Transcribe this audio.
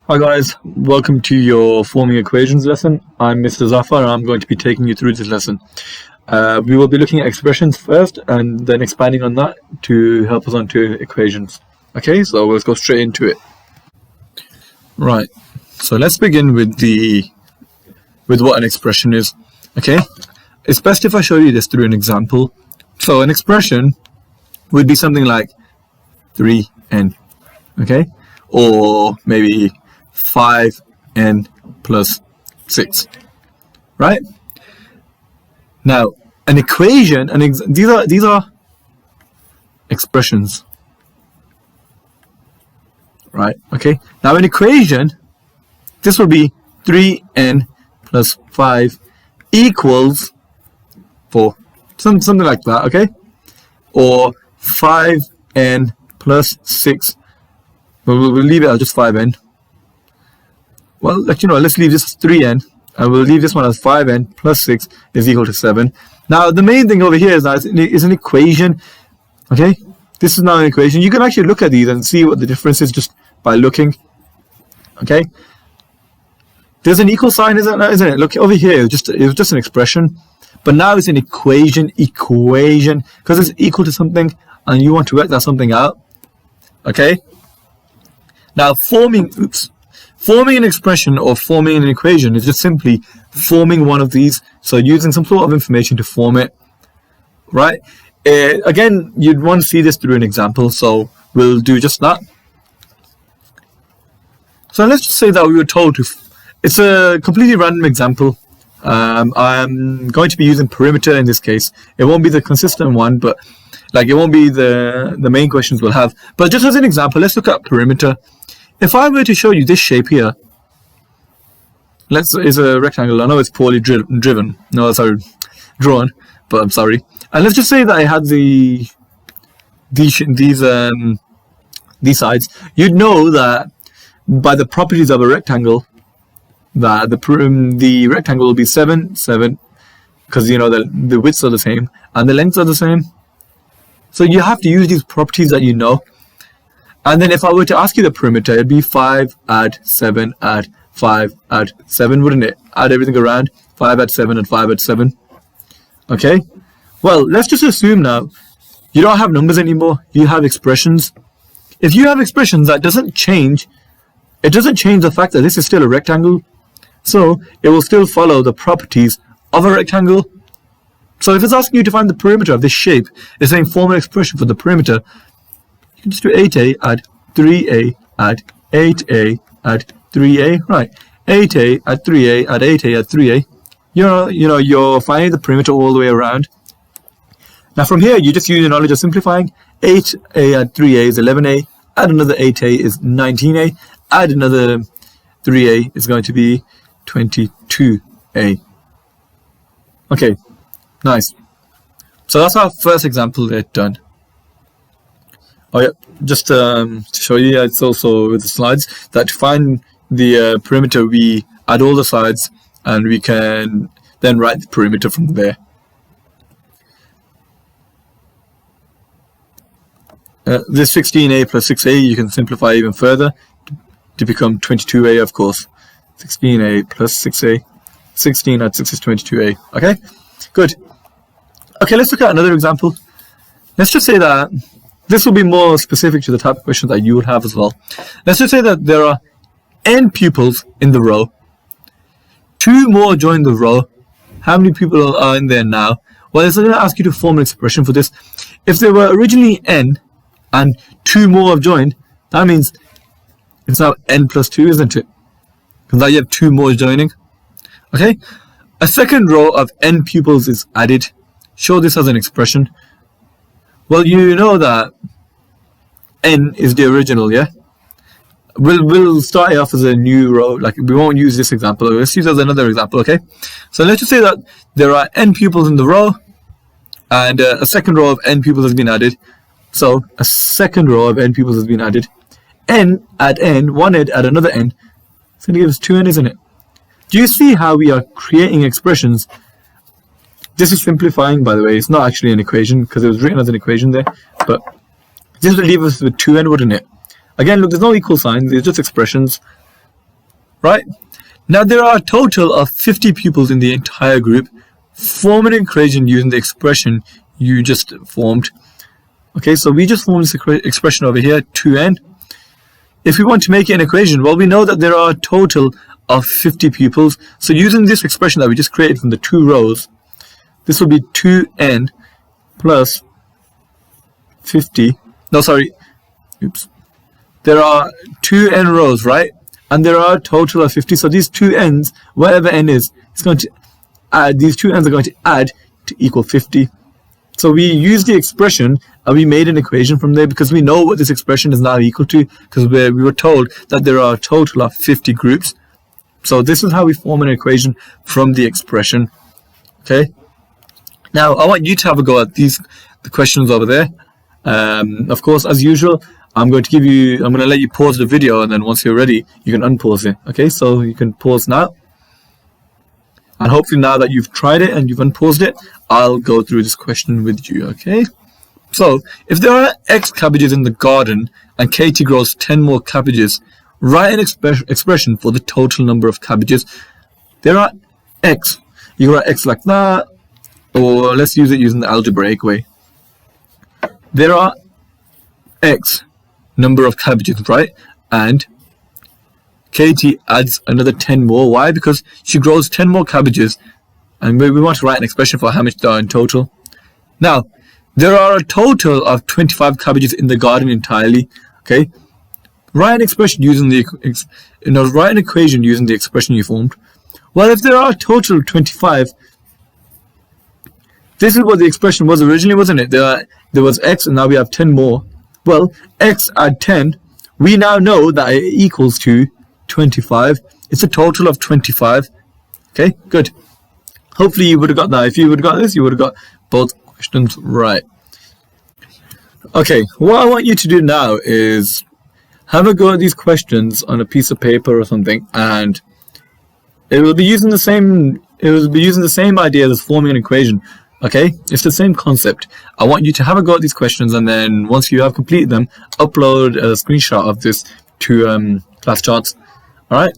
Hi guys, welcome to your forming equations lesson. I'm Mr. Zafar and I'm going to be taking you through this lesson. We will be looking at expressions first and then expanding on that to help us onto equations. Okay, so let's go straight into it. Right, so let's begin with what an expression is. Okay, it's best if I show you this through an example. So an expression would be something like 3n, okay, or maybe 5n plus 6, right? Now, an equation, these are expressions, right? Okay. Now, an equation, this will be 3n plus 5 equals 4, something like that, okay? Or 5n plus 6. We'll leave it as just 5n. Well, let's leave this as 3n, and we'll leave this one as 5n plus 6 is equal to 7. Now, the main thing over here is that it's an equation, okay? This is now an equation. You can actually look at these and see what the difference is just by looking, okay? There's an equal sign, isn't it? Look, over here, it was just an expression, but now it's an equation, because it's equal to something, and you want to work that something out, okay? Now, forming an expression or forming an equation is just simply forming one of these. So using some sort of information to form it, right? Again, you'd want to see this through an example, so we'll do just that. So let's just say that we were told to, it's a completely random example. I'm going to be using perimeter in this case. It won't be the consistent one, but it won't be the main questions we'll have. But just as an example, let's look at perimeter. If I were to show you this shape here, it's a rectangle. I know it's poorly drawn, but I'm sorry. And let's just say that I had these sides. You'd know that by the properties of a rectangle, that the rectangle will be 7, because the widths are the same and the lengths are the same. So you have to use these properties that you know. And then if I were to ask you the perimeter, it'd be 5 add 7 add 5 add 7, wouldn't it? Add everything around, 5 add 7 and 5 add 7. Okay? Well, let's just assume now you don't have numbers anymore. You have expressions. If you have expressions, that doesn't change. It doesn't change the fact that this is still a rectangle. So it will still follow the properties of a rectangle. So if it's asking you to find the perimeter of this shape, it's saying form an expression for the perimeter. Just do 8a add 3a add 8a add 3a, right? 8a add 3a add 8a add 3a. You're finding the perimeter all the way around. Now from here, you just use your knowledge of simplifying. 8a add 3a is 11a. Add another 8a is 19a. Add another 3a is going to be 22a. Okay, nice. So that's our first example there done. Oh yeah, just to show you, it's also with the slides that to find the perimeter, we add all the sides and we can then write the perimeter from there. This 16a plus 6a you can simplify even further to become 22a, of course. 16a plus 6a. 16 add 6 is 22a. Okay, good. Okay, let's look at another example. Let's just say that this will be more specific to the type of questions that you would have as well. Let's just say that there are n pupils in the row. 2 more join the row. How many people are in there now? Well, it's going to ask you to form an expression for this. If there were originally n and 2 more have joined, that means it's now n plus 2, isn't it? Because now you have 2 more joining. Okay? A second row of n pupils is added. Show this as an expression. Well, you know that n is the original, yeah? We'll start it off as a new row. We won't use this example. Let's use it as another example, okay? So let's just say that there are n pupils in the row, and a second row of n pupils has been added. So a second row of n pupils has been added. N add n, one add another n. It's going to give us 2n, isn't it? Do you see how we are creating expressions? This is simplifying, by the way. It's not actually an equation because it was written as an equation there. But this would leave us with 2n, wouldn't it? Again, look, there's no equal signs. It's just expressions. right? Now there are a total of 50 pupils in the entire group. Form an equation using the expression you just formed. Okay, so we just formed this expression over here, 2n. If we want to make it an equation, well, we know that there are a total of 50 pupils. So using this expression that we just created from the two rows, this will be 2n plus 50. No, sorry. Oops. There are 2n rows, right? And there are a total of 50. So these two n's, whatever n is, it's going to add, these two n's are going to add to equal 50. So we use the expression and we made an equation from there because we know what this expression is now equal to, because we were told that there are a total of 50 groups. So this is how we form an equation from the expression. Okay. Now I want you to have a go at the questions over there. Of course, as usual, I'm going to let you pause the video, and then once you're ready, you can unpause it. Okay, so you can pause now. And hopefully now that you've tried it and you've unpaused it, I'll go through this question with you, okay? So, if there are X cabbages in the garden and Katie grows 10 more cabbages, write an expression for the total number of cabbages. There are X. You can write X like that, or let's use it using the algebraic way. There are X number of cabbages, right? And Katie adds another 10 more. Why? Because she grows 10 more cabbages, and we want to write an expression for how much there are in total. Now, there are a total of 25 cabbages in the garden entirely. Okay, write an expression using write an equation using the expression you formed. Well, if there are a total of 25, this is what the expression was originally, wasn't it? There was X, and now we have 10 more. Well, X add 10. We now know that it equals to 25. It's a total of 25. Okay, good. Hopefully you would have got that. If you would have got this, you would have got both questions right. Okay, what I want you to do now is have a go at these questions on a piece of paper or something, and it will be using the same idea as forming an equation. Okay, it's the same concept. I want you to have a go at these questions, and then once you have completed them, upload a screenshot of this to class charts. All right.